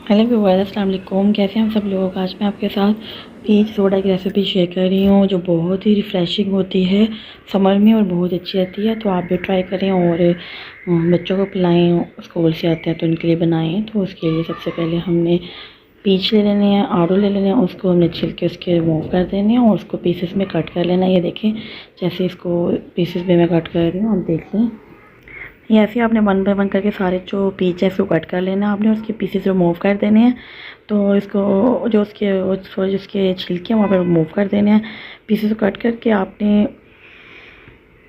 Hello viewers, अस्सलाम वालेकुम। कैसे हैं हम सब लोग। आज मैं आपके साथ पीच सोडा की रेसिपी शेयर कर रही हूँ जो बहुत ही रिफ़्रेशिंग होती है समर में और बहुत अच्छी रहती है। तो आप भी ट्राई करें और बच्चों को पिलाएं। स्कूल से आते हैं तो उनके लिए बनाएं। तो उसके लिए सबसे पहले हमने पीच ले लेने हैं, आड़ू ले लेने हैं, उसको हमने छिल के उसके रिमूव कर देने हैं और उसको पीसेस में कट कर लेना है। ये देखें जैसे इसको पीसेस में मैं कट कर रही हूँ, आप देख लें। ये ऐसे ही आपने वन बाय वन करके सारे जो पीस है इसको कट कर लेना है आपने, उसके पीसेस रिमूव कर देने हैं। तो इसको जो उसके छिलके वहाँ पर रिमूव कर देने हैं। पीसेस को कट करके आपने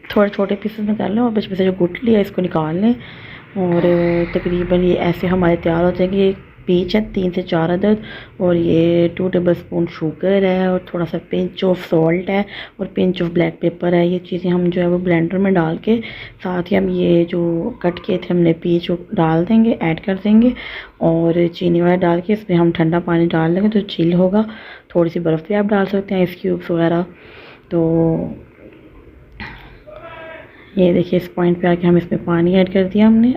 थोड़े छोटे पीसेस में कर लें और बीच में से जो गुठली है इसको निकाल लें। और तकरीबन ये ऐसे हमारे तैयार हो जाएंगे। पीच है 3 से 4 अदद और ये 2 टेबलस्पून शुगर है और थोड़ा सा पिंच ऑफ सॉल्ट है और पिंच ऑफ ब्लैक पेपर है। ये चीज़ें हम जो है वो ब्लेंडर में डाल के साथ ही हम ये जो कट किए थे हमने पीच डाल देंगे, ऐड कर देंगे और चीनी वाला डाल के इसमें हम ठंडा पानी डाल देंगे तो चिल होगा। थोड़ी सी बर्फ़ भी आप डाल सकते हैं, आइस क्यूब्स वगैरह। तो ये देखिए इस पॉइंट पे आके हम इसमें पानी ऐड कर दिया हमने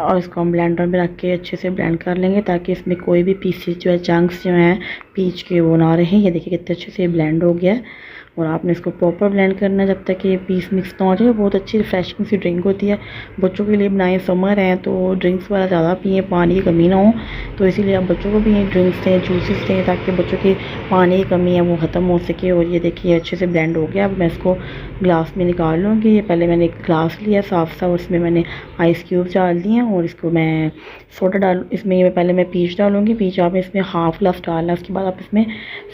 और इसको हम ब्लेंडर में रख के अच्छे से ब्लेंड कर लेंगे ताकि इसमें कोई भी पीसेस जो है चंक्स जो हैं पीच के वो ना रहे। ये देखिए कितने अच्छे से ब्लेंड हो गया है और आपने इसको प्रॉपर ब्लेंड करना है जब तक ये पीस मिक्स ना हो जाए। बहुत अच्छी रिफ्रेशिंग सी ड्रिंक होती है, बच्चों के लिए बनाएं। समर है तो ड्रिंक्स वाला ज़्यादा पिए, पानी की कमी ना हो। तो इसीलिए आप बच्चों को भी ड्रिंक्स दें, जूसेस दें ताकि बच्चों की पानी की कमी है वो ख़त्म हो सके। और ये देखिए अच्छे से ब्लेंड हो गया। अब मैं इसको ग्लास में निकाल लूँगी। ये पहले मैंने एक ग्लास लिया साफ़ सा, उसमें मैंने आइस क्यूब डाल दिए हैं और इसको मैं सोडा डाल इसमें ये पहले मैं पीच डालूँगी। पीच आप इसमें हाफ़ ग्लास डालना, उसके बाद आप इसमें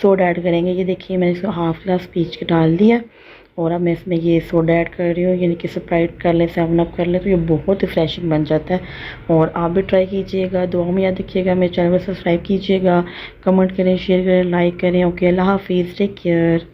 सोडा ऐड करेंगे। ये देखिए मैंने इसको हाफ़ ग्लास पीच के डाल दिया और अब मैं इसमें ये सोडा ऐड कर रही हूँ। यानी कि स्प्राइट कर लें, 7 अप कर लें तो ये बहुत रिफ्रेशिंग बन जाता है। और आप भी ट्राई कीजिएगा। दुआ में याद रखिएगा, मेरे चैनल को सब्सक्राइब कीजिएगा, कमेंट करें, शेयर करें, लाइक करें। ओके, अल्लाह हाफिज़, टेक केयर।